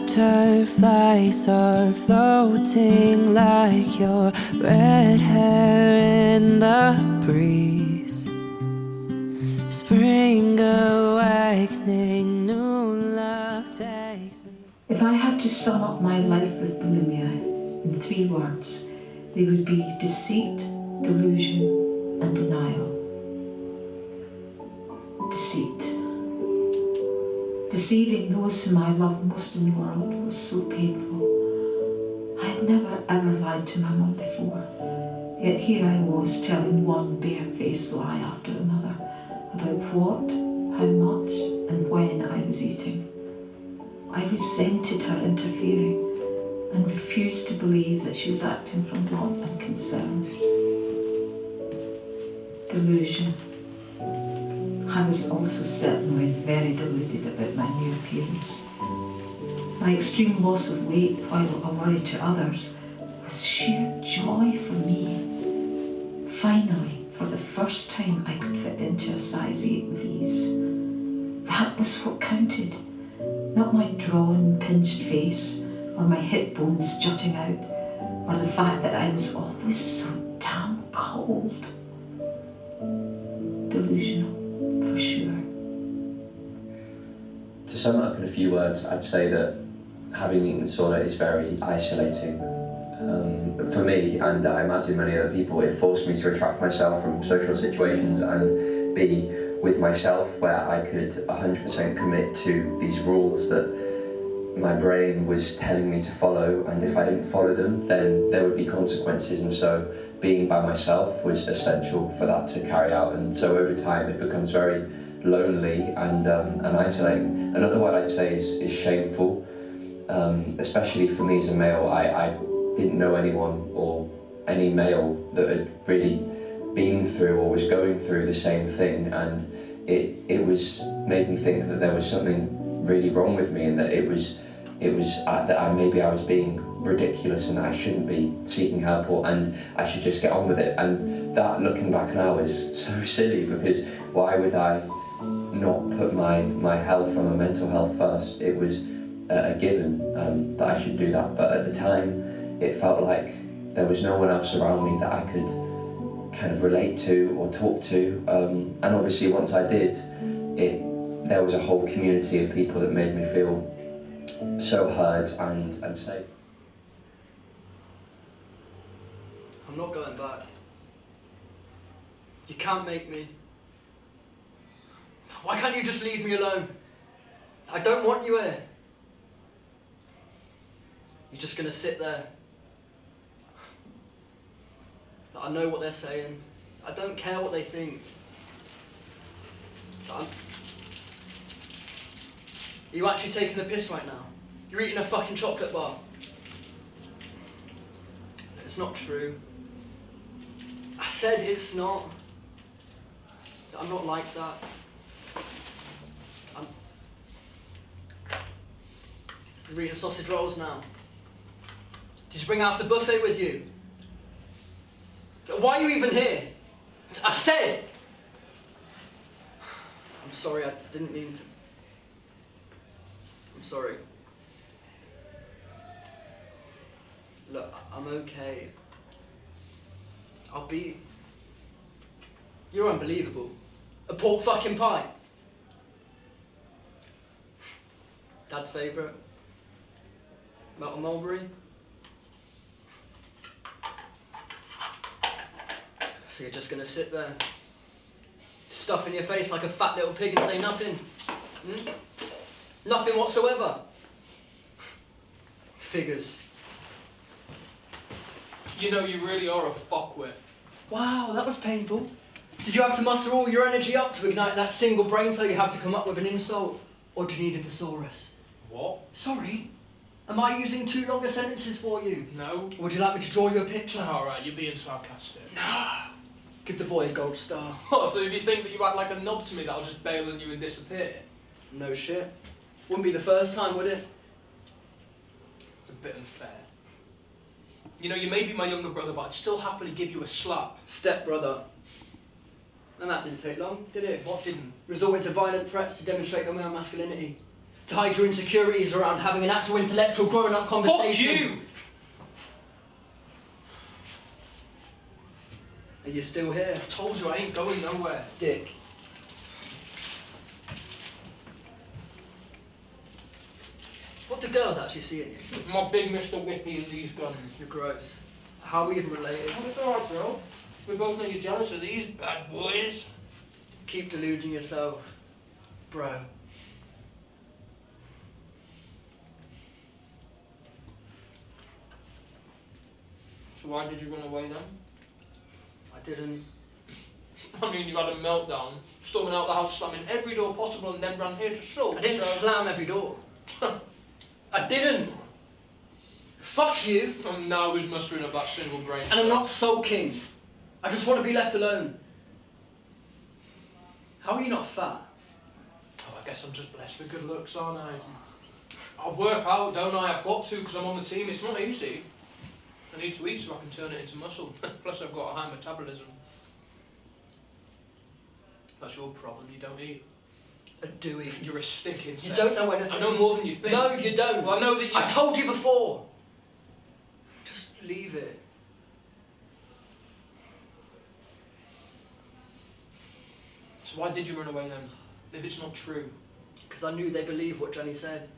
Butterflies are floating like your red hair in the breeze. Spring awakening, new love takes me. If I had to sum up my life with Bmia in 3 words, they would be deceit, delusion, and denial. Deceit. Deceiving those whom I loved most in the world was so painful. I had never ever lied to my mum before, yet here I was telling one bare-faced lie after another about what, how much, and when I was eating. I resented her interfering and refused to believe that she was acting from love and concern. Delusion. I was also certainly very deluded about my new appearance. My extreme loss of weight, while a worry to others, was sheer joy for me. Finally, for the first time, I could fit into a size 8 with ease. That was what counted, not my drawn, pinched face, or my hip bones jutting out, or the fact that I was always so damn cold. Delusional. For sure. To sum it up in a few words, I'd say that having eating disorder is very isolating. For me, and I imagine many other people, it forced me to retract myself from social situations and be with myself, where I could 100% commit to these rules that my brain was telling me to follow, and if I didn't follow them, then there would be consequences. And so being by myself was essential for that to carry out. And so over time it becomes very lonely and isolating. Another word I'd say is shameful, especially for me as a male. I didn't know anyone or any male that had really been through or was going through the same thing, and it was made me think that there was something really wrong with me, and that it was that maybe I was being ridiculous and that I shouldn't be seeking help, and I should just get on with it. And that, looking back now, is so silly, because why would I not put my health and my mental health first? It was a given that I should do that, but at the time it felt like there was no one else around me that I could kind of relate to or talk to, and obviously once I did, there was a whole community of people that made me feel so heard and safe. I'm not going back. You can't make me. Why can't you just leave me alone? I don't want you here. You're just gonna sit there. I know what they're saying. I don't care what they think. Are you actually taking the piss right now? You're eating a fucking chocolate bar. It's not true. I said it's not. I'm not like that. You're eating sausage rolls now. Did you bring half the buffet with you? Why are you even here? I said! I'm sorry, I didn't mean to. I'm sorry. Look, I'm okay. I'll be... You're unbelievable. A pork fucking pie. Dad's favourite. Melton mulberry. So you're just gonna sit there, stuffing your face like a fat little pig and say nothing? Hmm? Nothing whatsoever. Figures. You know, you really are a fuckwit. Wow, that was painful. Did you have to muster all your energy up to ignite that single brain cell you had to come up with an insult? Or do you need a thesaurus? What? Sorry. Am I using too long a sentences for you? No. Would you like me to draw you a picture? Alright, you're being sarcastic. No. Give the boy a gold star. What, so if you think that you act like a knob to me, that'll just bail on you and disappear? No shit. Wouldn't be the first time, would it? It's a bit unfair. You know, you may be my younger brother, but I'd still happily give you a slap. Stepbrother. And that didn't take long, did it? What didn't? Resorting to violent threats to demonstrate your male masculinity. To hide your insecurities around having an actual intellectual grown-up conversation. Fuck you! Are you still here? I told you I ain't going nowhere. Dick. What do girls actually see in you? My big Mr. Whippy and these guns. You're gross. How are we even related? Oh, it's alright, bro. We both know you're jealous of these bad boys. Keep deluding yourself, bro. So why did you run away then? I didn't. I mean, you had a meltdown, storming out the house, slamming every door possible, and then ran here to sulk. I didn't slam every door. I didn't. Fuck you. And now who's mustering up that single brain? And I'm not sulking. I just want to be left alone. How are you not fat? Oh, I guess I'm just blessed with good looks, aren't I? I work out, don't I? I've got to, because I'm on the team. It's not easy. I need to eat so I can turn it into muscle. Plus I've got a high metabolism. That's your problem, you don't eat. I do eat. You're a stick You insect. don't know anything. I know more than you think. No, you don't. Well, I know that you... I told you before. Just leave it. So why did you run away then, if it's not true? Because I knew they believed what Johnny said.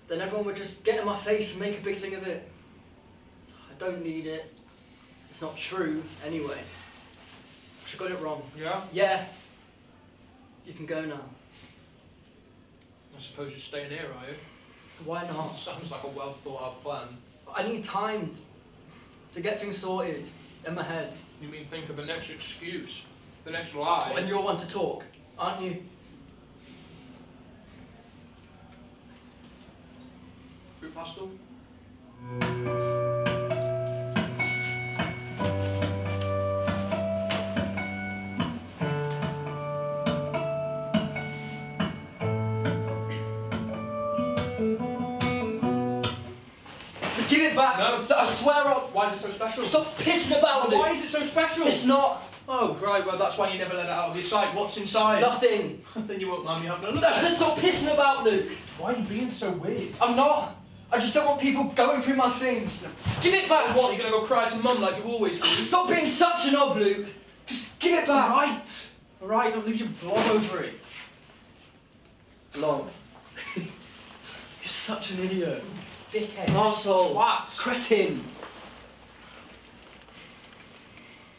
Then everyone would just get in my face and make a big thing of it. I don't need it. It's not true, anyway. She got it wrong. Yeah? Yeah. You can go now. I suppose you're staying here, are you? Why not? Sounds like a well thought out plan. I need time to get things sorted in my head. You mean think of the next excuse? The next lie? And you're one to talk, aren't you? Fruit pastel? Give it back! No. I swear I'll... Why is it so special? Stop pissing about Why it! is it so special? It's not... Oh, right, well that's why you never let it out of your sight. What's inside? Nothing. Then you won't mind me having a look. I said stop pissing about, Luke! Why are you being so weird? I'm not. I just don't want people going through my things. Give it back! What, are you going to go cry to Mum like you always do? Stop being such a knob, Luke! Just give it back! Right! Alright, don't lose your blob over it. Long. You're such an idiot. Dickhead. Arsehole. Twat. Cretin.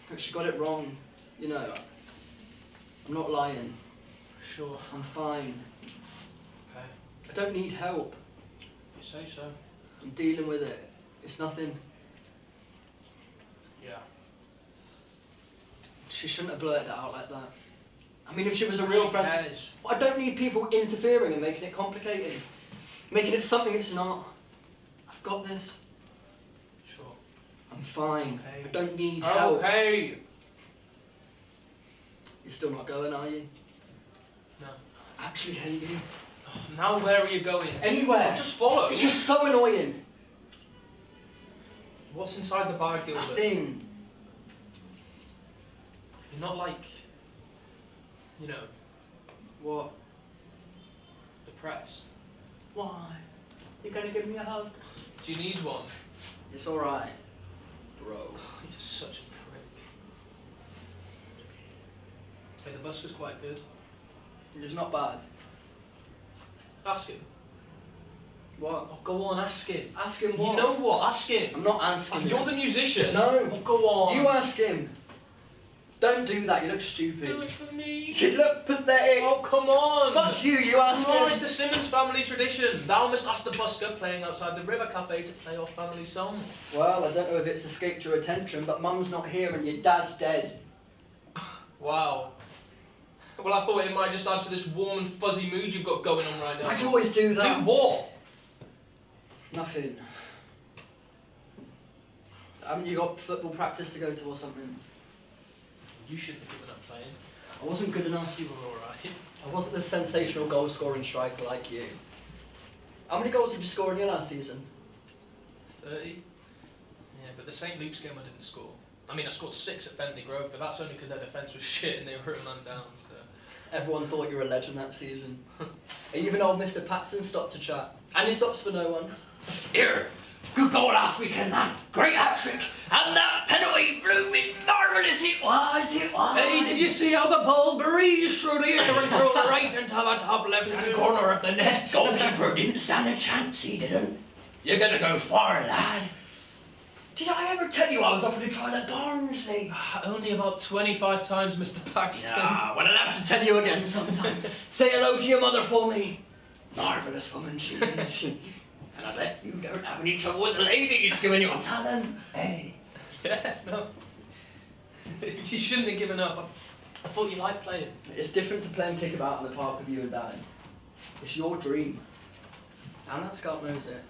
Look, she got it wrong. You know, I'm not lying. Sure. I'm fine. Okay. I don't need help. If you say so. I'm dealing with it. It's nothing. Yeah. She shouldn't have blurted it out like that. I mean, if she was a real friend... Cares. I don't need people interfering and making it complicated. Making it something it's not. I've got this. Sure. I'm fine. Okay. I don't need help. Okay. You're still not going, are you? No. I actually hate you. Now where are you going? Anywhere. I'll just follow. You're so annoying. What's inside the bag, Gilbert? Nothing. You're not like, you know, What? depressed. Why? You're gonna give me a hug? Do you need one? It's alright, bro. You're such a prick. Hey, the bus was quite good. It's not bad. Ask him. What? Oh, go on, ask him. Ask him what? You know what? Ask him. I'm not asking Oh, you're him. the musician. No. Oh, go on. You ask him. Don't do that, you look Do stupid. it for me. You look pathetic. Oh, come on. Fuck you, you ask Come on, him. it's the Simmons family tradition. Thou must ask the busker playing outside the River Cafe to play your family song. Well, I don't know if it's escaped your attention, but Mum's not here and your dad's dead. Wow. Well, I thought it might just add to this warm and fuzzy mood you've got going on right now. Why'd you always do that? Do what? Nothing. Haven't you got football practice to go to or something? You shouldn't have given up playing. I wasn't good enough. You were alright. I wasn't the sensational goal-scoring striker like you. How many goals did you score in your last season? 30. but the St Luke's game I didn't score. I mean, I scored 6 at Bentley Grove, but that's only because their defence was shit and they were a man down, so... Everyone thought you were a legend that season. Even old Mr. Paxton stopped to chat. And he stops for no one. Here, good goal last weekend, lad. Great hat-trick. And that penalty, blooming marvellous it was. Hey, did you see how the ball breezed through the air and curled right into the top left-hand corner of the net? Goalkeeper didn't stand a chance, he didn't. You're gonna go far, lad. Did I ever tell you I was offered a trial at Barnsley? Only about 25 times, Mr. Paxton. Ah, well, I'll have to tell you again sometime. Say hello to your mother for me. Marvellous woman she is. And I bet you don't have any trouble with the ladies giving you a talent. Hey. Yeah, no. You shouldn't have given up. I thought you liked playing. It's different to playing kickabout in the park with you and Dad. It's your dream. And that scout knows it.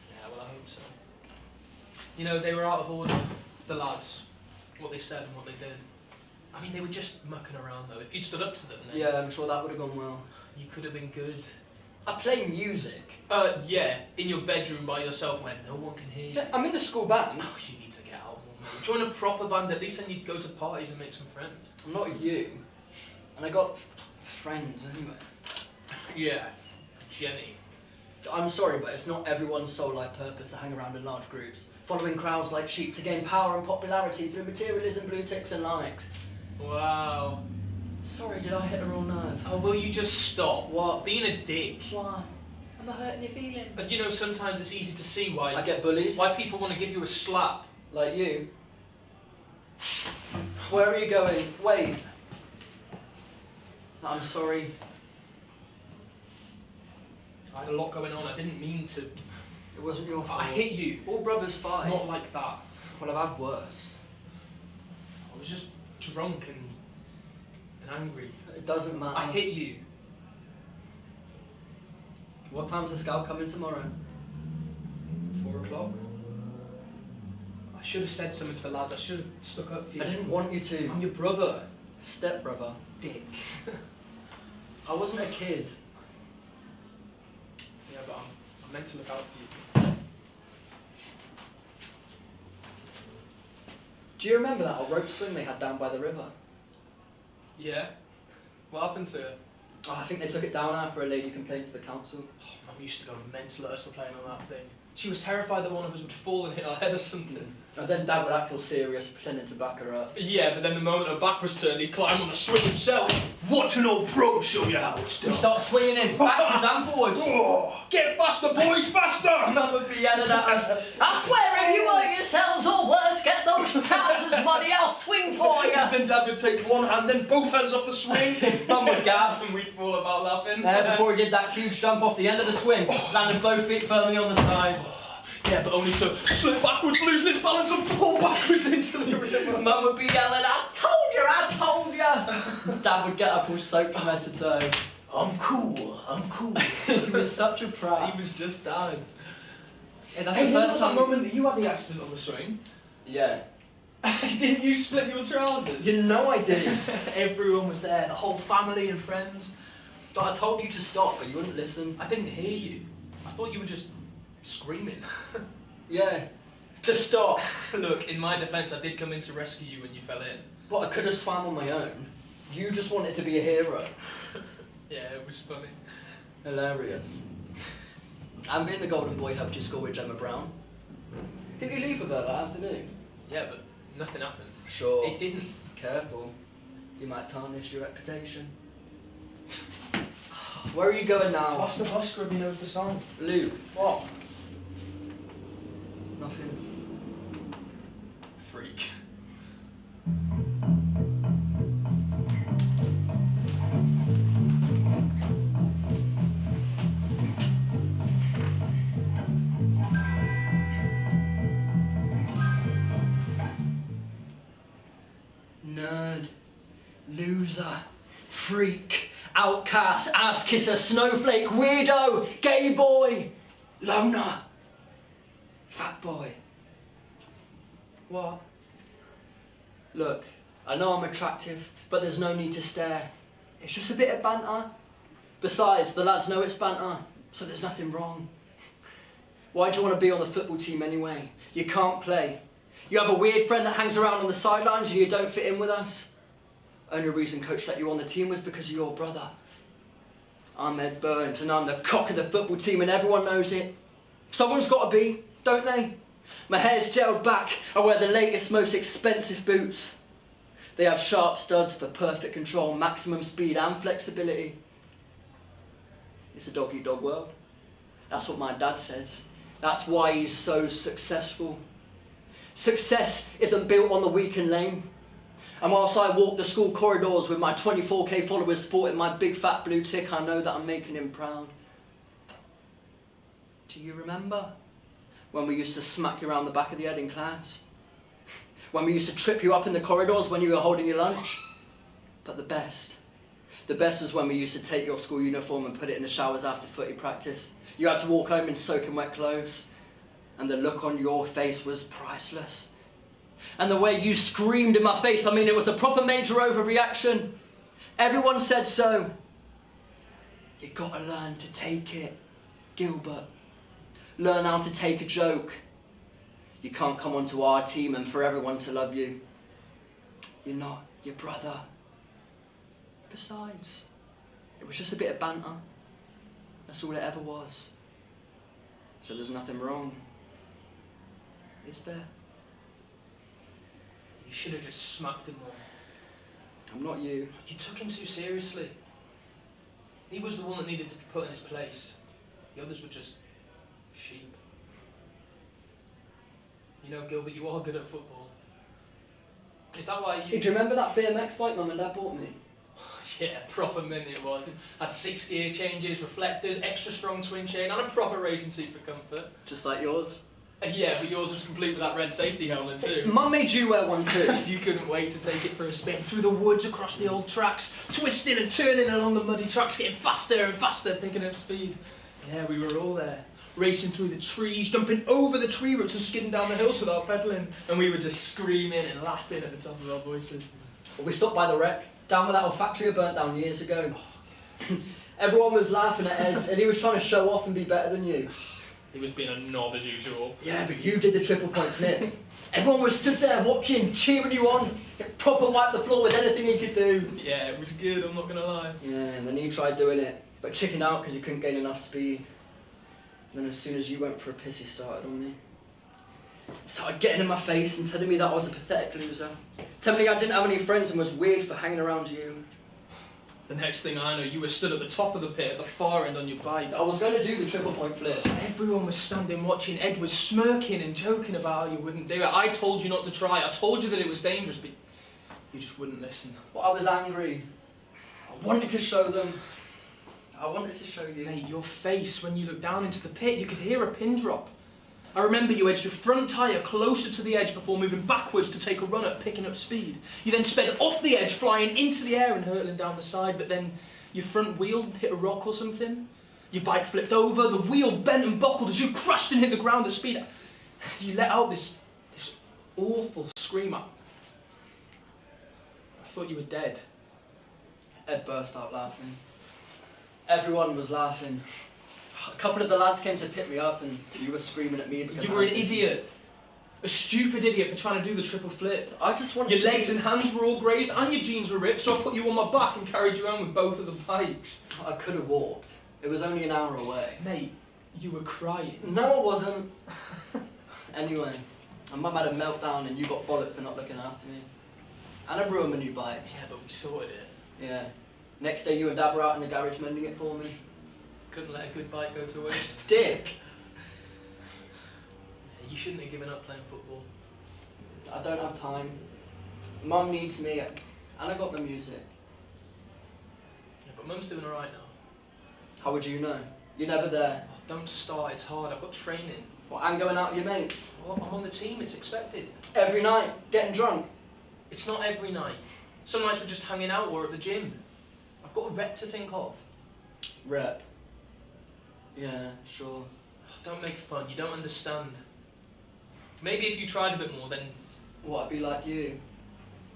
Yeah, well, I hope so. You know, they were out of order, the lads, what they said and what they did. I mean, they were just mucking around, though. If you'd stood up to them, then Yeah, I'm sure that would have gone well. you could have been good. I play music. Yeah, in your bedroom by yourself when no one can hear you. Yeah, I'm in the school band. Oh, you need to get out more, mate. Join a proper band, at least then you'd go to parties and make some friends. I'm not you. And I got friends anyway. Yeah, Jenny. I'm sorry, but it's not everyone's sole life purpose to hang around in large groups, following crowds like sheep to gain power and popularity through materialism, blue ticks and likes. Wow. Sorry, did I hit a raw nerve? Oh, will you just stop? What? Being a dick. Why? Am I hurting your feelings? But you know, sometimes it's easy to see why I get bullied, why people want to give you a slap. like you. Where are you going? Wait. I'm sorry. I had a lot going on, I didn't mean to. It wasn't your fault. I hit you. All brothers fight. Not like that. Well, I've had worse. I was just drunk and angry. It doesn't matter. I hit you. What time's the scout coming tomorrow? 4 o'clock. I should have said something to the lads. I should have stuck up for you. I didn't want you to. I'm your brother. Stepbrother. Dick. I wasn't a kid. Yeah, but I'm meant to look out for you. Do you remember that old rope swing they had down by the river? Yeah? What happened to it? Oh, I think they took it down after a lady complained to the council. Oh, Mum used to go mental at us for playing on that thing. She was terrified that one of us would fall and hit our head or something. And then Dad would act all serious, pretending to back her up. Yeah, but then the moment her back was turned, he'd climb on the swing himself. Watch an old pro show you how it's done. We start swinging in, backwards and forwards. Oh, get faster, boys, faster! Mum would be yelling at us. I swear if you hurt yourselves or worse, get those trousers muddy, I'll swing for you. Then Dad would take one hand, then both hands off the swing. Mum would gasp. And we'd fall about laughing. Before he did that huge jump off the end of the swing, landing both feet firmly on the side. Yeah, but only to slip backwards, losing his balance and fall backwards into the river. Mum would be yelling, I told you! Dad would get up all soaked from head to toe. I'm cool. He was such a prat. He was just died. Yeah, that's Hey, the first time. moment that you had the accident on the swing. Yeah. Didn't you split your trousers? You know I didn't. Everyone was there, the whole family and friends. But I told you to stop, but you wouldn't listen. I didn't hear you. I thought you were just screaming. Yeah. To stop. Look, in my defence, I did come in to rescue you when you fell in. But I could have swam on my own. You just wanted to be a hero. Yeah, it was funny. Hilarious. And being the golden boy helped you score with Gemma Brown. Did you leave with her that afternoon? Yeah, but nothing happened. Sure. It didn't. Careful. You might tarnish your reputation. Where are you going now? Ask the bus scrub, he knows the song. Luke. What? Nothing. Freak. Nerd. Loser. Freak. Outcast. Ass kisser. Snowflake. Weirdo. Gay boy. Loner. Fat boy. What? Look, I know I'm attractive, but there's no need to stare. It's just a bit of banter. Besides, the lads know it's banter, so there's nothing wrong. Why do you want to be on the football team anyway? You can't play. You have a weird friend that hangs around on the sidelines and you don't fit in with us. Only reason coach let you on the team was because of your brother. I'm Ed Burns and I'm the cock of the football team and everyone knows it. Someone's got to be, don't they? My hair's gelled back, I wear the latest, most expensive boots. They have sharp studs for perfect control, maximum speed and flexibility. It's a dog-eat-dog world. That's what my dad says. That's why he's so successful. Success isn't built on the weak and lame. And whilst I walk the school corridors with my 24k followers sporting my big fat blue tick, I know that I'm making him proud. Do you remember when we used to smack you around the back of the head in class? When we used to trip you up in the corridors when you were holding your lunch? But the best was when we used to take your school uniform and put it in the showers after footy practice. You had to walk home in soaking wet clothes, and the look on your face was priceless. And the way you screamed in my face, I mean, it was a proper major overreaction. Everyone said so. You gotta learn to take it, Gilbert. Learn how to take a joke. You can't come onto our team and for everyone to love you. You're not your brother. Besides, it was just a bit of banter. That's all it ever was. So there's nothing wrong, is there? You should have just smacked him more. I'm not you. You took him too seriously. He was the one that needed to be put in his place. The others were just sheep. You know, Gilbert, you are good at football. Is that why you... Hey, do you remember that BMX bike Mum and Dad bought me? Yeah, proper mint it was. Had 6 gear changes, reflectors, extra strong twin chain, and a proper racing seat for comfort. Just like yours? Yeah, but yours was complete with that red safety helmet too. Mum made you wear one too. You couldn't wait to take it for a spin through the woods, across the old tracks, twisting and turning along the muddy tracks, getting faster and faster, picking up speed. Yeah, we were all there. Racing through the trees, jumping over the tree roots and skidding down the hills without pedalling. And we were just screaming and laughing at the top of our voices. We stopped by the wreck, down where that old factory burnt down years ago. Everyone was laughing at Ed, and he was trying to show off and be better than you. He was being a knob as usual. Yeah, but you did the triple point flip. Everyone was stood there watching, cheering you on. It proper wiped the floor with anything he could do. Yeah, it was good, I'm not gonna lie. Yeah, and then he tried doing it, but chickened out because he couldn't gain enough speed. And then as soon as you went for a piss, he started on me. He started getting in my face and telling me that I was a pathetic loser. Telling me I didn't have any friends and was weird for hanging around you. The next thing I know, you were stood at the top of the pit at the far end on your bike. I was going to do the triple point flip. Everyone was standing watching. Ed was smirking and joking about how you wouldn't do it. I told you not to try. I told you that it was dangerous, but you just wouldn't listen. Well, I was angry. I wanted to show them. I wanted to show you. Mate, your face when you looked down into the pit, you could hear a pin drop. I remember you edged your front tyre closer to the edge before moving backwards to take a run at picking up speed. You then sped off the edge, flying into the air and hurtling down the side, but then your front wheel hit a rock or something. Your bike flipped over, the wheel bent and buckled as you crashed and hit the ground at speed. You let out this awful scream. I thought you were dead. Ed burst out laughing. Everyone was laughing. A couple of the lads came to pick me up and you were screaming at me because you were an idiot. A stupid idiot for trying to do the triple flip. I just wanted Your legs and hands were all grazed and your jeans were ripped, so I put you on my back and carried you home with both of the bikes. I could have walked. It was only an hour away. Mate, you were crying. No, I wasn't. Anyway, my mum had a meltdown and you got bollocked for not looking after me. And I ruined my new bike. Yeah, but we sorted it. Yeah. Next day you and Dad were out in the garage mending it for me. Couldn't let a good bike go to waste. Dick! Yeah, you shouldn't have given up playing football. I don't have time. Mum needs me, and I got my music. Yeah, but Mum's doing alright now. How would you know? You're never there. Oh, don't start, it's hard, I've got training. Well, I'm going out with your mates. Well, I'm on the team, it's expected. Every night, getting drunk. It's not every night. Some nights we're just hanging out or at the gym. I've got a rep to think of. Rep. Yeah, sure. Don't make fun, you don't understand. Maybe if you tried a bit more, then... What, I'd be like you?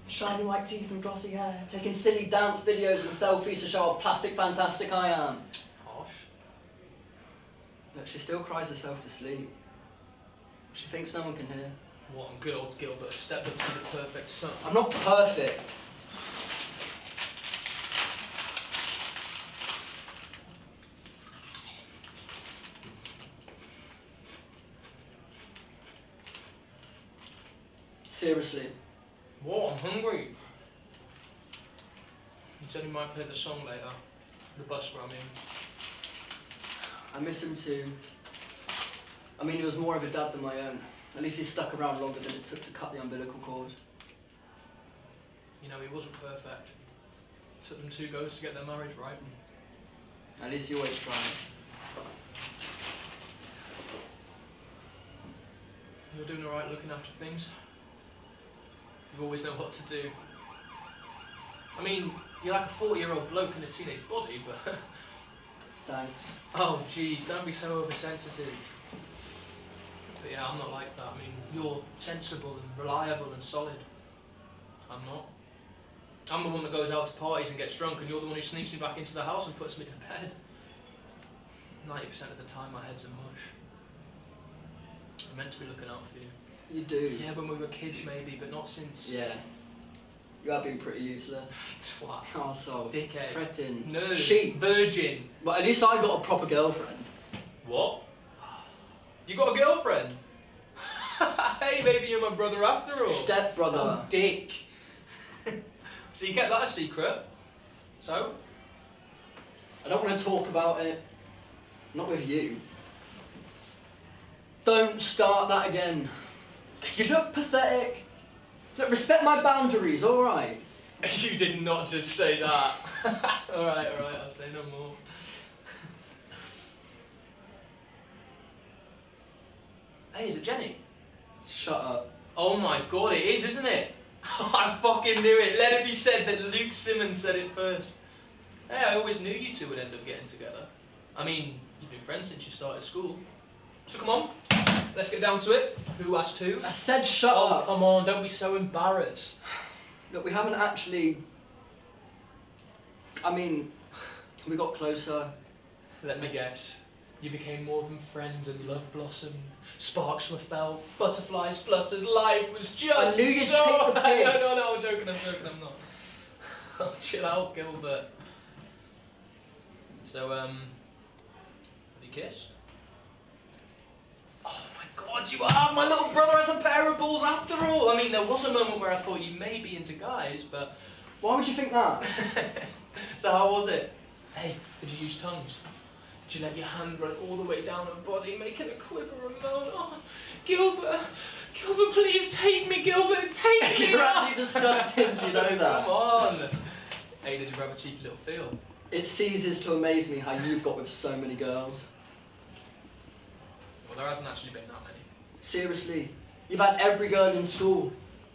Shiny white teeth and glossy hair, taking silly dance videos and selfies to show how plastic fantastic I am. Harsh. But she still cries herself to sleep. She thinks no one can hear. What, and good old Gilbert stepped up to the perfect son. I'm not perfect. Seriously. What? I'm hungry. You said he might play the song later. The bus I mean. I miss him too. I mean, he was more of a dad than my own. At least he stuck around longer than it took to cut the umbilical cord. You know, he wasn't perfect. It took them 2 goes to get their marriage right. At least he always tried. You're doing alright looking after things. You always know what to do. I mean, you're like a 40-year-old bloke in a teenage body, but... Thanks. Oh, jeez, don't be so oversensitive. But yeah, I'm not like that. I mean, you're sensible and reliable and solid. I'm not. I'm the one that goes out to parties and gets drunk, and you're the one who sneaks me back into the house and puts me to bed. 90% of the time, my head's a mush. I'm meant to be looking out for you. You do. Yeah, when we were kids, maybe, but not since. Yeah. You have been pretty useless. Twat. Arsehole. Dickhead. Cretin. Nerd. Sheep. Virgin. But at least I got a proper girlfriend. What? You got a girlfriend? Hey, maybe you're my brother after all. Stepbrother. Oh, dick. So you kept that a secret? So? I don't want to talk about it. Not with you. Don't start that again. You look pathetic. Look, respect my boundaries, alright? You did not just say that. Alright, I'll say no more. Hey, is it Jenny? Shut up. Oh my god, it is, isn't it? I fucking knew it. Let it be said that Luke Simmons said it first. Hey, I always knew you two would end up getting together. I mean, you've been friends since you started school. So come on, let's get down to it. Who asked who? I said shut Oh, up. come on, don't be so embarrassed. Look, we haven't actually... I mean, we got closer. Let me guess. You became more than friends and love blossomed. Sparks were felt, butterflies fluttered, life was just I knew you'd so... take the piss. No, I'm joking, I'm not. Oh, chill out, Gilbert. So, have you kissed? Oh my god, you are! My little brother has a pair of balls after all! I mean, there was a moment where I thought you may be into guys, but... Why would you think that? So how was it? Hey, did you use tongues? Did you let your hand run all the way down her body, making a quiver and moan? Oh, Gilbert, please take me, Gilbert, take me! You're actually disgusting, do you know that? Come on! Hey, did you grab a cheeky little feel? It ceases to amaze me how you've got with so many girls. Well, there hasn't actually been that many. Seriously, you've had every girl in school.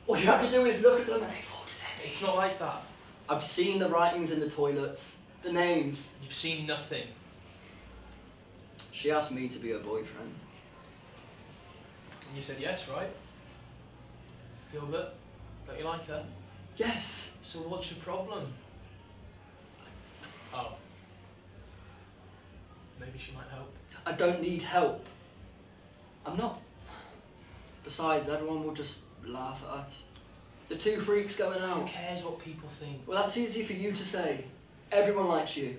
All you have to do is look at them and they fall to their knees. It's not like that. I've seen the writings in the toilets, the names. You've seen nothing. She asked me to be her boyfriend. And you said yes, right? Gilbert, don't you like her? Yes. So what's your problem? Oh. Maybe she might help. I don't need help. I'm not. Besides, everyone will just laugh at us. The two freaks going Who out. cares what people think? Well, that's easy for you to say. Everyone likes you.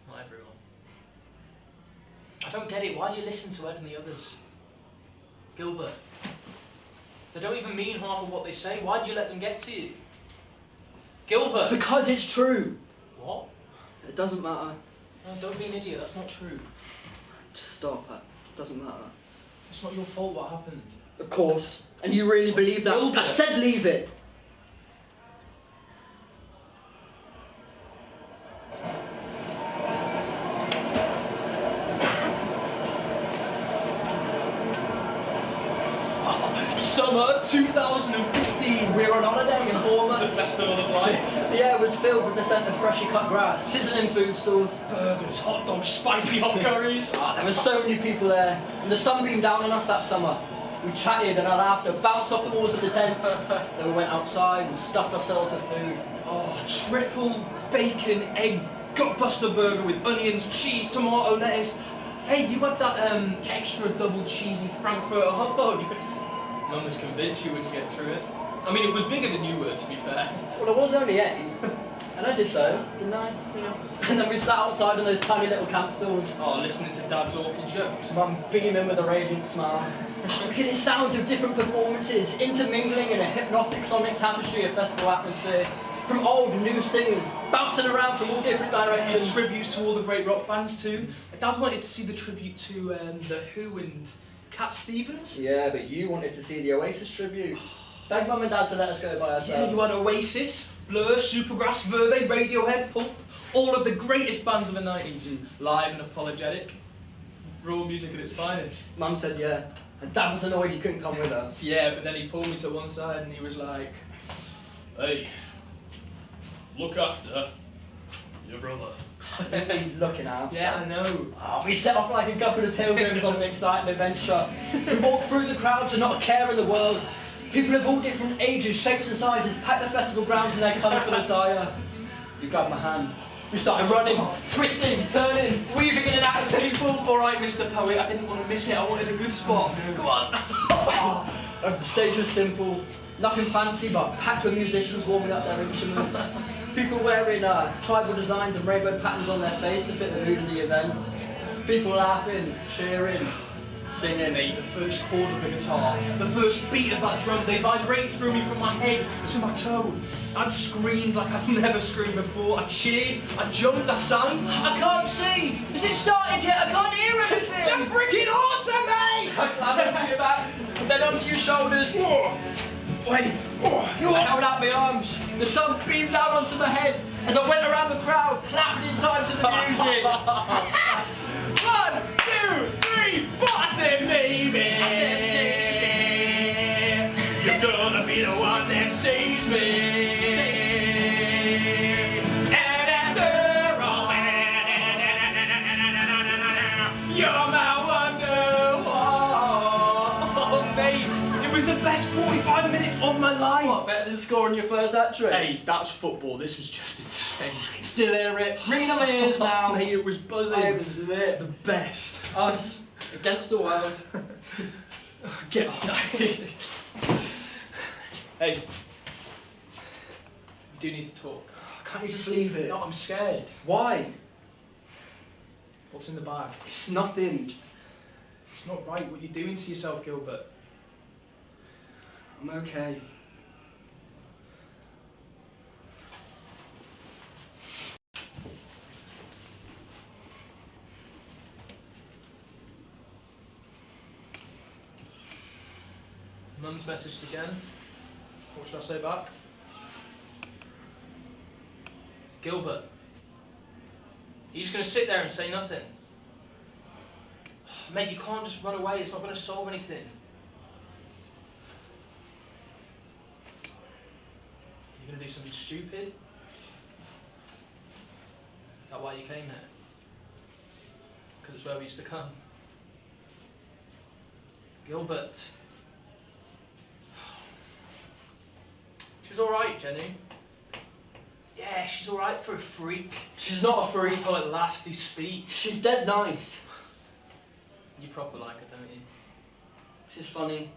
Not everyone. I don't get it. Why do you listen to Ed and the others? Gilbert. They don't even mean half of what they say. Why do you let them get to you? Gilbert! Because it's true. What? It doesn't matter. No, don't be an idiot. That's not true. Just stop. It doesn't matter. It's not your fault what happened. Of course. And you really believe that? Gilbert. I said leave it. Summer 2015. We were on holiday in The Bournemouth. festival of life. The air was filled with the scent of freshly cut grass, sizzling food stalls. Burgers, hot dogs, spicy hot curries. There were so many people there, and the sun beamed down on us that summer. We chatted and our laughter bounced off the walls of the tents. Then we went outside and stuffed ourselves with food. Oh, triple bacon egg gutbuster burger with onions, cheese, tomato, lettuce. Hey, you had that extra double cheesy Frankfurter hot dog. Mum was convinced you wouldn't get through it. I mean, it was bigger than you were, to be fair. Well, I was only 8. And I did though, didn't I? Yeah. And then we sat outside on those tiny little camp stools. Oh, listening to Dad's awful jokes. Mum beaming with a radiant smile. We could hear sounds of different performances, intermingling in a hypnotic sonic tapestry of festival atmosphere. From old and new singers, bouncing around from all different directions. Tributes to all the great rock bands too. Dad wanted to see the tribute to The Who and Cat Stevens. Yeah, but you wanted to see the Oasis tribute. Beg Mum and Dad to let us go by ourselves. Yeah, you had Oasis, Blur, Supergrass, Verve, Radiohead, Pulp, all of the greatest bands of the 90s. Live and apologetic. Raw music at its finest. Mum said yeah, and Dad was annoyed he couldn't come with us. Yeah, but then he pulled me to one side and he was like, "Hey, look after your brother." I didn't mean looking out. Yeah, I know. Oh, we set off like a couple of pilgrims on an exciting adventure. We walked through the crowds with not a care in the world. People of all different ages, shapes and sizes packed the festival grounds in their colourful attire. You grabbed my hand. We started running, twisting, turning, weaving in and out of people. All right, Mr. Poet, I didn't want to miss it. I wanted a good spot. Come on. The stage was simple, nothing fancy, but packed with musicians warming up their instruments. People wearing tribal designs and rainbow patterns on their face to fit the mood of the event. People laughing, cheering, singing. Mate, the first chord of the guitar, the first beat of that drum, they vibrated through me from my head to my toe. I'd screamed like I'd never screamed before. I cheered, I jumped, I sang. I can't see! Is it started yet? I can't hear anything! You're freaking awesome, mate! I onto your back, then onto your shoulders. Wait, I held out my arms. The sun beamed down onto my head as I went around the crowd, clapping in time to the music. 1, 2, 3, 4, I said maybe. You're gonna be the one that saves me. And after all, you're my wonderwall. Mate, it was the best 45 minutes of my life. What, better than scoring your first hat-trick? Hey, that's football. This was just insane. I can still hear it, ringing on my ears now. Mate, it was buzzing. I was lit. The best. Us, against the world. Get on. Hey, we do need to talk. Can't you just leave it? No, I'm scared. Why? What's in the bag? It's nothing. It's not right what you're doing to yourself, Gilbert. I'm okay. Mum's messaged again. What should I say back? Gilbert, you're just going to sit there and say nothing? Mate, you can't just run away. It's not going to solve anything. You're going to do something stupid? Is that why you came here? Because it's where we used to come. Gilbert. She's alright, Jenny. Yeah, she's alright for a freak. She's not a freak. Oh, at last he speaks. She's dead nice. You proper like her, don't you? She's funny.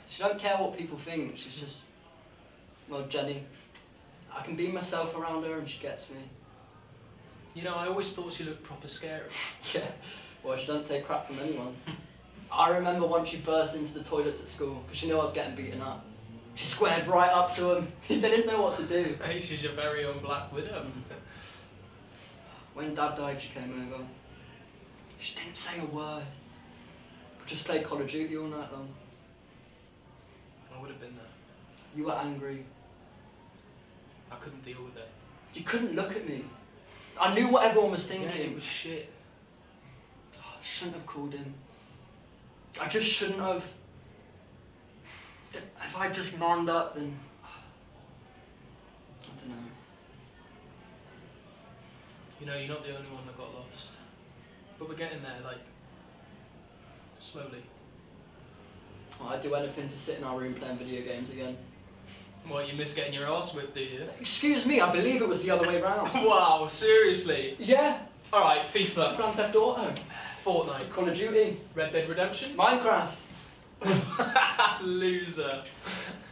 She don't care what people think. She's just, well, Jenny. I can be myself around her and she gets me. You know, I always thought she looked proper scary. Yeah, well, she don't take crap from anyone. I remember once she burst into the toilets at school because she knew I was getting beaten up. She squared right up to him. They didn't know what to do. Hey, she's your very own Black Widow. When Dad died, she came over. She didn't say a word. Just played Call of Duty all night long. I would have been there. You were angry. I couldn't deal with it. You couldn't look at me. I knew what everyone was Yeah, thinking. it was shit. I shouldn't have called him. I just shouldn't have. If I just manned up, then I don't know. You know, you're not the only one that got lost. But we're getting there, like, slowly. Well, I'd do anything to sit in our room playing video games again. What, you miss getting your arse whipped, do you? Excuse me, I believe it was the other way round. Wow, seriously? Yeah. Alright, FIFA, Grand Theft Auto, Fortnite, Call of Duty, Red Dead Redemption, Minecraft. Loser.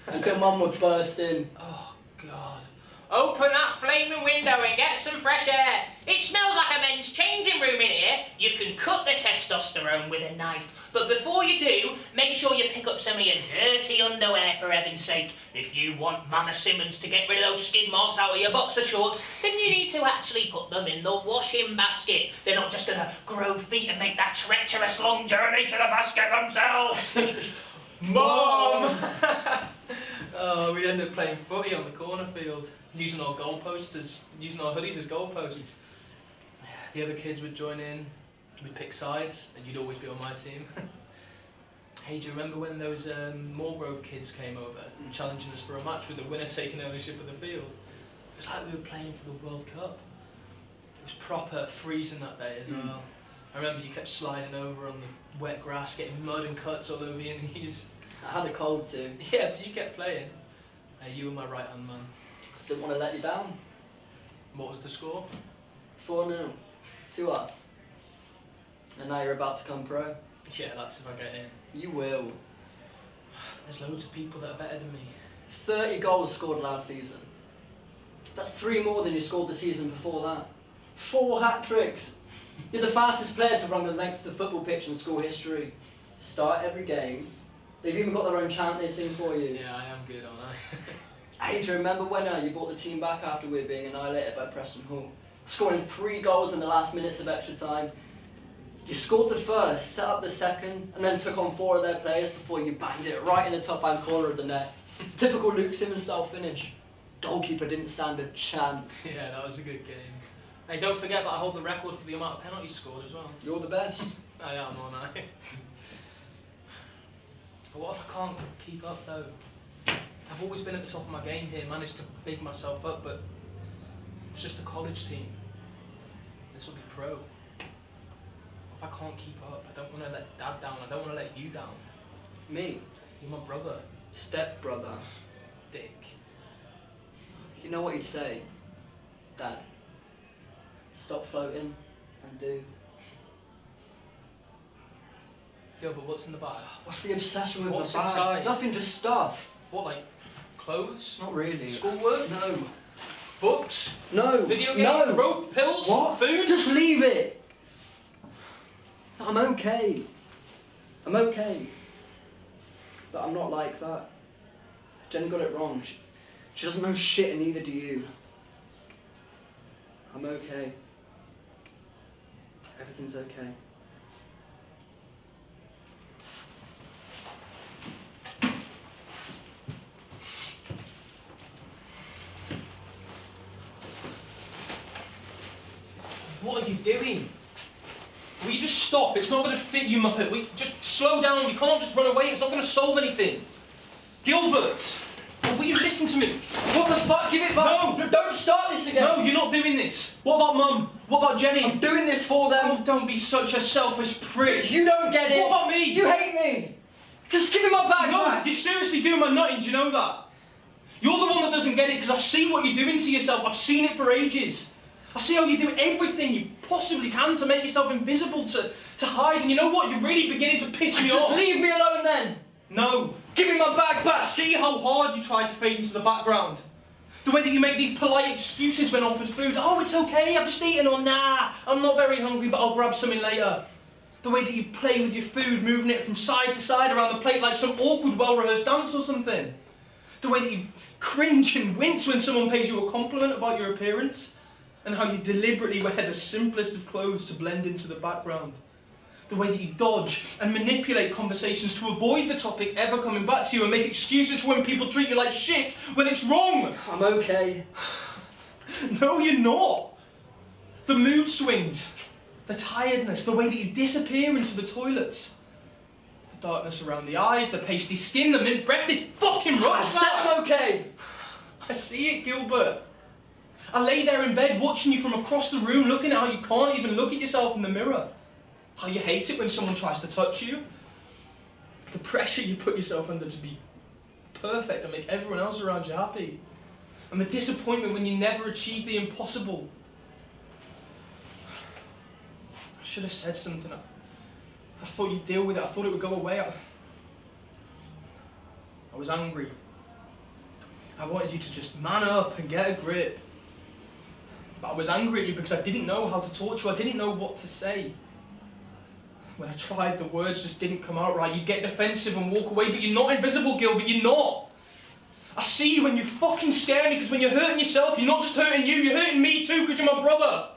Until Mum would burst in. Oh, God. Open that flaming window and get some fresh air. It smells like a men's changing room in here. You can cut the testosterone with a knife. But before you do, make sure you pick up some of your dirty underwear, for heaven's sake. If you want Mama Simmons to get rid of those skid marks out of your boxer shorts, then you need to actually put them in the washing basket. They're not just going to grow feet and make that treacherous long journey to the basket themselves. Mom! Oh, we ended up playing footy on the corner field, using our goalposts using our hoodies as goalposts. The other kids would join in, we'd pick sides, and you'd always be on my team. Hey, do you remember when those Moorgrove kids came over and challenging us for a match with the winner taking ownership of the field? It was like we were playing for the World Cup. It was proper freezing that day as well. I remember you kept sliding over on the wet grass, getting mud and cuts all over your knees. I had a cold too. Yeah, but you kept playing. Hey, you were my right-hand man. Didn't want to let you down. What was the score? 4-0 to us. And now you're about to come pro. Yeah, that's if I get in. You will. There's loads of people that are better than me. 30 goals scored last season. That's 3 more than you scored the season before that. 4 hat-tricks. You're the fastest player to run the length of the football pitch in school history. Start every game. They've even got their own chant they sing for you. Yeah, I am good, aren't I? Hey, do you remember when you brought the team back after we were being annihilated by Preston Hall? Scoring 3 goals in the last minutes of extra time. You scored the first, set up the second, and then took on 4 of their players before you banged it right in the top-hand corner of the net. Typical Luke Simmons style finish. Goalkeeper didn't stand a chance. Yeah, that was a good game. Hey, don't forget that I hold the record for the amount of penalties scored as well. You're the best. I am, aren't I? But what if I can't keep up though? I've always been at the top of my game here, managed to big myself up, but it's just a college team. This will be pro. What if I can't keep up? I don't want to let Dad down, I don't want to let you down. Me? You're my brother. Stepbrother. Dick. You know what you'd say? Dad. Stop floating and do. Gilbert, what's in the bag? What's the obsession with What's my bag? inside? Nothing, just stuff. What, like clothes? Not really. Schoolwork? No. Books? No. Video games? No. Rope? Pills? What? Food? Just leave it. I'm okay. I'm okay. But I'm not like that. Jenny got it wrong. She doesn't know shit and neither do you. I'm okay. Everything's okay. What are you doing? Will you just stop? It's not going to fit, you muppet. Just slow down. You can't just run away. It's not going to solve anything. Gilbert! Will you listen to me? What the fuck? Give it back! No! Don't start this again! No, you're not doing this. What about Mum? What about Jenny? I'm doing this for them! Oh, don't be such a selfish prick. You don't get it! What about me? You hate me! Just give me my bag No, back! you're seriously doing my nutting, do you know that? You're the one that doesn't get it because I see what you're doing to yourself. I've seen it for ages. I see how you do everything you possibly can to make yourself invisible, to hide, and you know what? You're really beginning to piss me off. Just leave me alone then! No. Give me my bag back! See how hard you try to fade into the background. The way that you make these polite excuses when offered food. Oh, it's okay, I've just eaten, or nah, I'm not very hungry, but I'll grab something later. The way that you play with your food, moving it from side to side around the plate like some awkward, well-rehearsed dance or something. The way that you cringe and wince when someone pays you a compliment about your appearance. And how you deliberately wear the simplest of clothes to blend into the background. The way that you dodge and manipulate conversations to avoid the topic ever coming back to you and make excuses for when people treat you like shit when it's wrong. I'm okay. No, you're not. The mood swings, the tiredness, the way that you disappear into the toilets. The darkness around the eyes, the pasty skin, the mint breath, this fucking I rot. said I'm okay! I see it, Gilbert. I lay there in bed watching you from across the room, looking at how you can't even look at yourself in the mirror. How you hate it when someone tries to touch you. The pressure you put yourself under to be perfect and make everyone else around you happy. And the disappointment when you never achieve the impossible. I should have said something. I thought you'd deal with it. I thought it would go away. I was angry. I wanted you to just man up and get a grip. But I was angry at you because I didn't know how to talk to you. I didn't know what to say. When I tried, the words just didn't come out right. You get defensive and walk away, but you're not invisible, Gilbert, you're not. I see you and you fucking scare me, because when you're hurting yourself, you're not just hurting you, you're hurting me too, because you're my brother.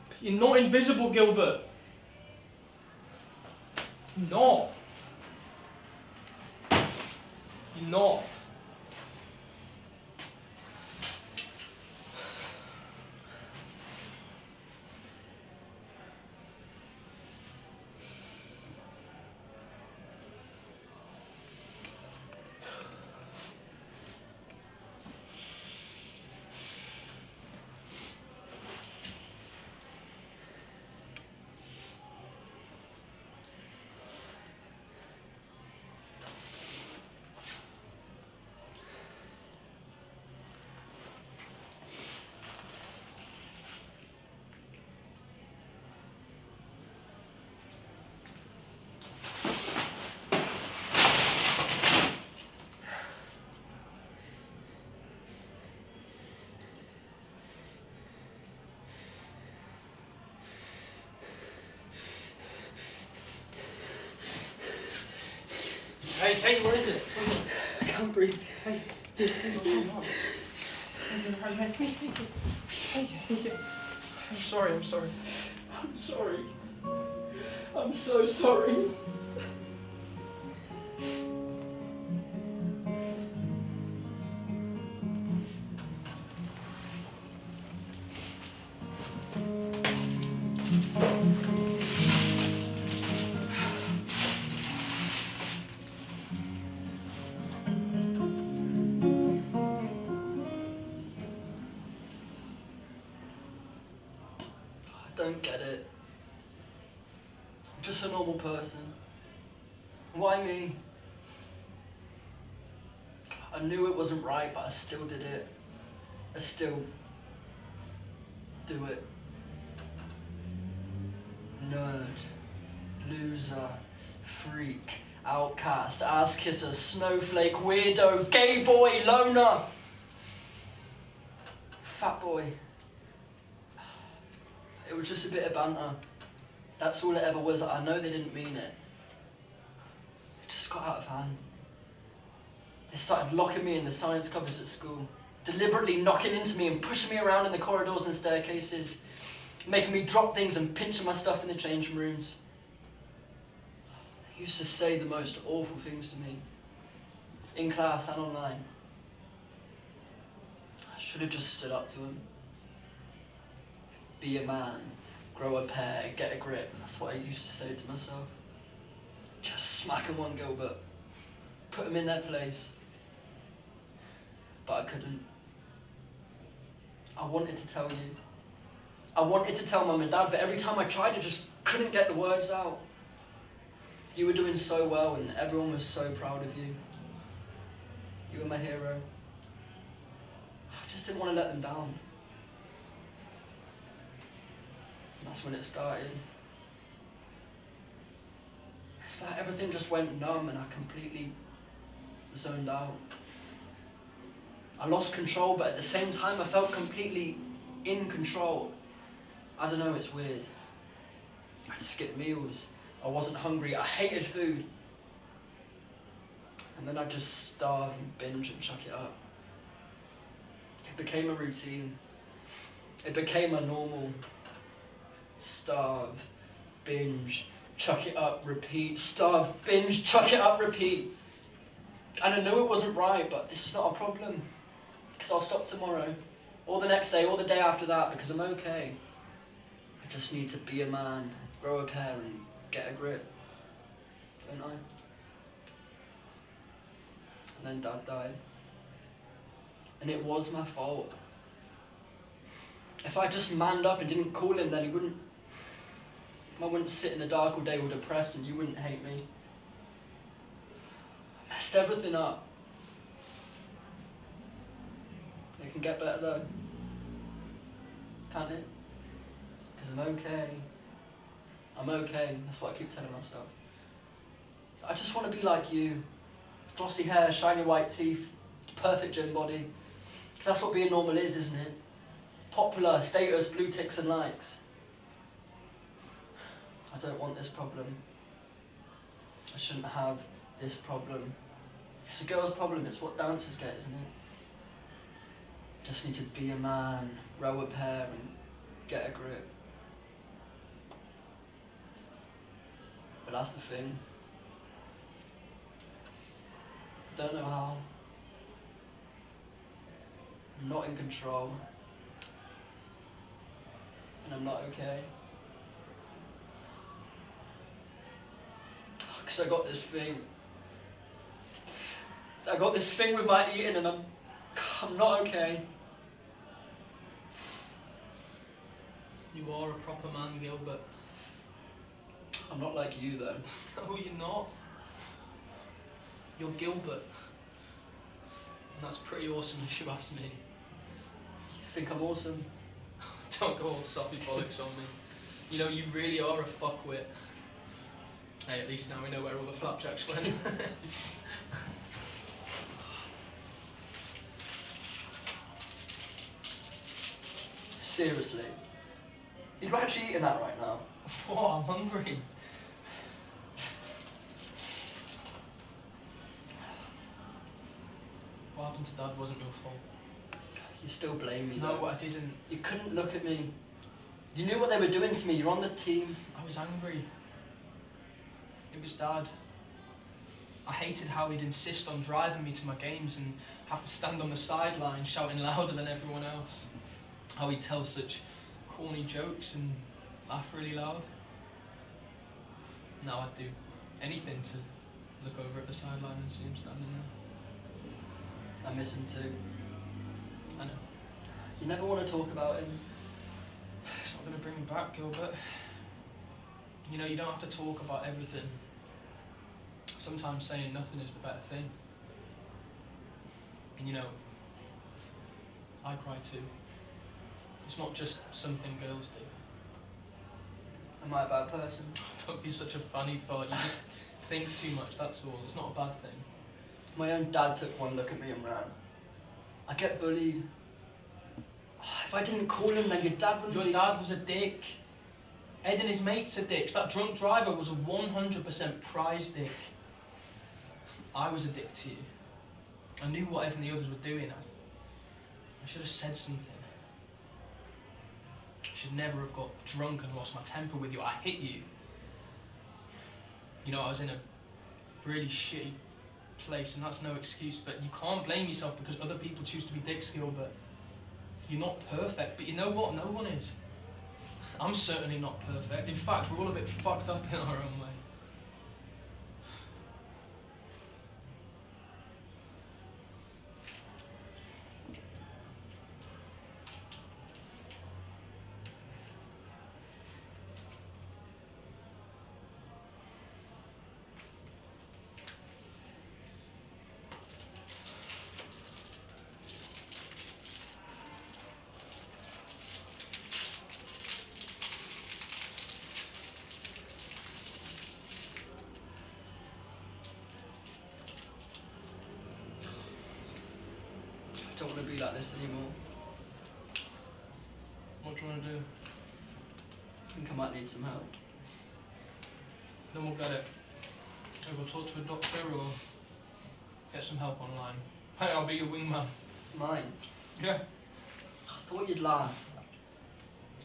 But you're not invisible, Gilbert. You're not. You're not. Hey, what is it? What is it? I can't breathe. Hey, what's going on? Hey. I'm sorry. I'm sorry. I'm so sorry. I don't get it. I'm just a normal person. Why me? I knew it wasn't right, but I still did it. I still do it. Nerd, loser, freak, outcast, ass kisser, snowflake, weirdo, gay boy, loner, fat boy. It was just a bit of banter. That's all it ever was. I know they didn't mean it. It just got out of hand. They started locking me in the science cupboards at school, deliberately knocking into me and pushing me around in the corridors and staircases, making me drop things and pinching my stuff in the changing rooms. They used to say the most awful things to me, in class and online. I should have just stood up to them. Be a man, grow a pair, get a grip. That's what I used to say to myself. Just smack 'em one, Gilbert. Put 'em in their place. But I couldn't. I wanted to tell you. I wanted to tell Mum and Dad, but every time I tried, I just couldn't get the words out. You were doing so well and everyone was so proud of you. You were my hero. I just didn't want to let them down. And that's when it started. It's like everything just went numb and I completely zoned out. I lost control, but at the same time I felt completely in control. I don't know, it's weird. I'd skip meals, I wasn't hungry, I hated food. And then I'd just starve and binge and chuck it up. It became a routine. It became a normal. Starve, binge, chuck it up, repeat. Starve, binge, chuck it up, repeat. And I knew it wasn't right, but it's not a problem. Because I'll stop tomorrow, or the next day, or the day after that, because I'm okay. I just need to be a man, grow a pair, and get a grip. Don't I? And then Dad died. And it was my fault. If I just manned up and didn't call him, then I wouldn't sit in the dark all day all depressed and you wouldn't hate me. I messed everything up. It can get better though. Can't it? Because I'm okay. I'm okay. That's what I keep telling myself. I just want to be like you. Glossy hair, shiny white teeth, perfect gym body. Because that's what being normal is, isn't it? Popular, status, blue ticks and likes. I don't want this problem. I shouldn't have this problem. It's a girl's problem, it's what dancers get, isn't it? Just need to be a man, grow a pair and get a grip. But that's the thing. Don't know how. I'm not in control. And I'm not okay. Because I got this thing. I got this thing with my eating and I'm not okay. You are a proper man, Gilbert. I'm not like you though. No, you're not. You're Gilbert. And that's pretty awesome if you ask me. You think I'm awesome? Don't go all soppy bollocks on me. You know, you really are a fuckwit. Hey, at least now we know where all the flapjacks went. Seriously. You're actually eating that right now? Oh, I'm hungry. What happened to Dad wasn't your fault. You still blame me No, though. I didn't. You couldn't look at me. You knew what they were doing to me. You're on the team. I was angry. It was Dad. I hated how he'd insist on driving me to my games and have to stand on the sideline shouting louder than everyone else. How he'd tell such corny jokes and laugh really loud. Now I'd do anything to look over at the sideline and see him standing there. I miss him too. I know. You never want to talk about him. It's not going to bring him back, Gilbert. You know, you don't have to talk about everything. Sometimes saying nothing is the better thing. And you know, I cry too. It's not just something girls do. Am I a bad person? Don't be such a funny thought. You just think too much, that's all. It's not a bad thing. My own dad took one look at me and ran. I get bullied. If I didn't call him, then your dad wouldn't Your be... dad was a dick. Ed and his mates are dicks. That drunk driver was a 100% prize dick. I was a dick to you. I knew what Ed and the others were doing. I should have said something. I should never have got drunk and lost my temper with you. I hit you. You know, I was in a really shitty place, and that's no excuse, but you can't blame yourself because other people choose to be dicks, Gilbert. You're not perfect, but you know what? No one is. I'm certainly not perfect. In fact, we're all a bit fucked up in our own way. I don't want to be like this anymore. What do you want to do? I think I might need some help. Then we'll get it. Maybe we'll talk to a doctor or get some help online. Hey, I'll be your wingman. Mine? Yeah. I thought you'd laugh.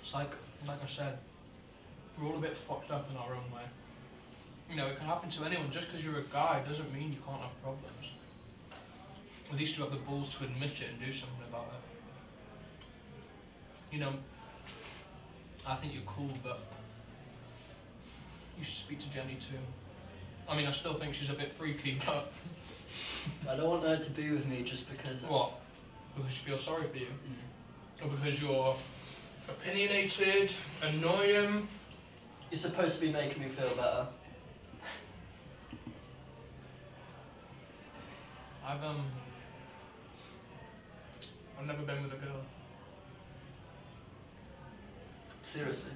It's like I said, we're all a bit fucked up in our own way. You know, it can happen to anyone. Just because you're a guy doesn't mean you can't have problems. At least you have the balls to admit it and do something about it. You know, I think you're cool, but you should speak to Jenny too. I mean, I still think she's a bit freaky, but... I don't want her to be with me just because... What? Because she feels sorry for you? Or because you're opinionated, annoying? You're supposed to be making me feel better. I've never been with a girl. Seriously?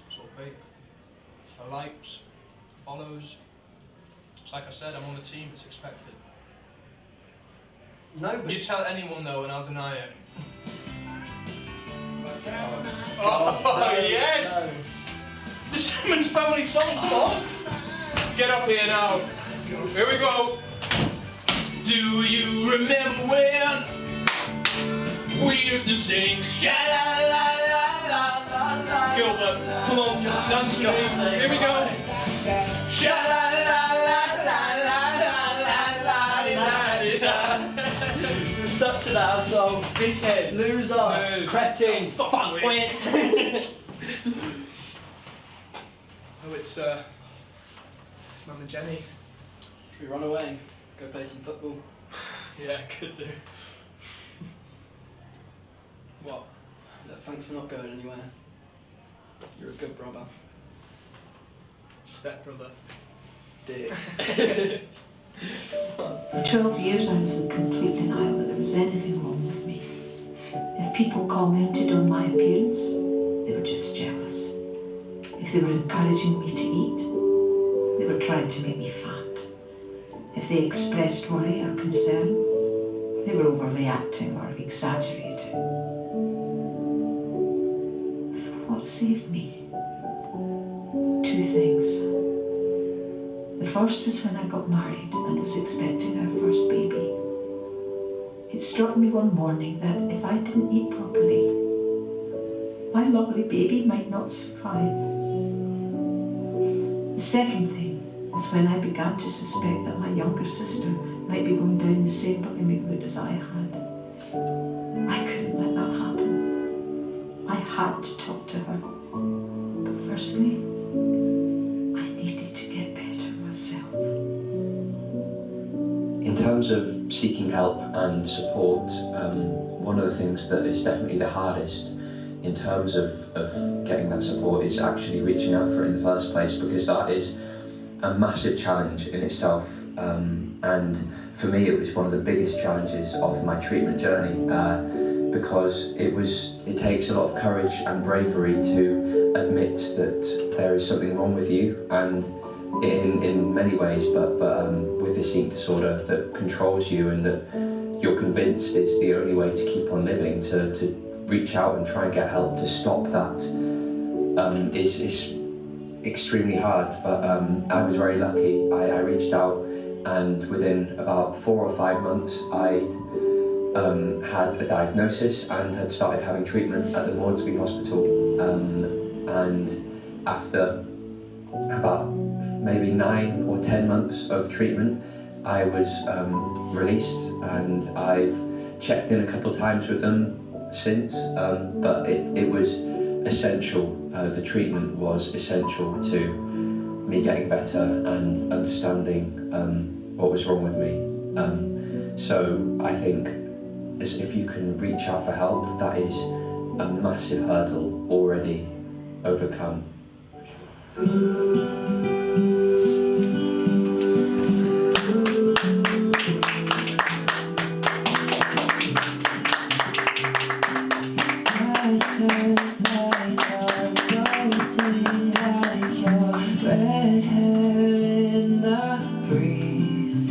It's all fake. For likes, follows, It's like I said, I'm on the team, it's expected. No, but... You tell anyone though and I'll deny it. Oh, yes! No. The Simmons family song, come on! Get up here now. Here we go. Do you remember when we used to sing sha-la-la-la-la-la-la? Gilbert, come on, dance with me. Here we go. Sha-la-la-la-la-la-la-la-la-la. Such an asshole, big head, loser, cretin, fuckwit. Oh, it's Mama Jenny. Should we run away? Go play some football? Yeah, could do. What? Look, thanks for not going anywhere. You're a good brother. Stepbrother. Dick. For 12 years I was in complete denial that there was anything wrong with me. If people commented on my appearance, they were just jealous. If they were encouraging me to eat, they were trying to make me fat. If they expressed worry or concern, they were overreacting or exaggerating. So what saved me? Two things. The first was when I got married and was expecting our first baby. It struck me one morning that if I didn't eat properly, my lovely baby might not survive. The second thing was when I began to suspect that my younger sister might be going down the same bulimic route as I had. I couldn't let that happen. I had to talk to her. But firstly, I needed to get better myself. In terms of seeking help and support, one of the things that is definitely the hardest in terms of getting that support is actually reaching out for it in the first place, because that is a massive challenge in itself. And for me, it was one of the biggest challenges of my treatment journey, because it takes a lot of courage and bravery to admit that there is something wrong with you, and in many ways, but with this eating disorder that controls you and that you're convinced is the only way to keep on living, to reach out and try and get help to stop that is extremely hard. But I was very lucky. I reached out, and within about 4 or 5 months I'd had a diagnosis and had started having treatment at the Maudsley Hospital, and after about maybe 9 or 10 months of treatment I was released, and I've checked in a couple of times with them since, but it was essential. The treatment was essential to me getting better and understanding what was wrong with me. So I think if you can reach out for help, that is a massive hurdle already overcome. Butterflies are floating like your red hair in the breeze.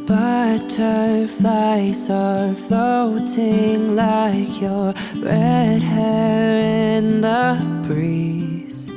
Butterflies are floating like your red hair in the breeze.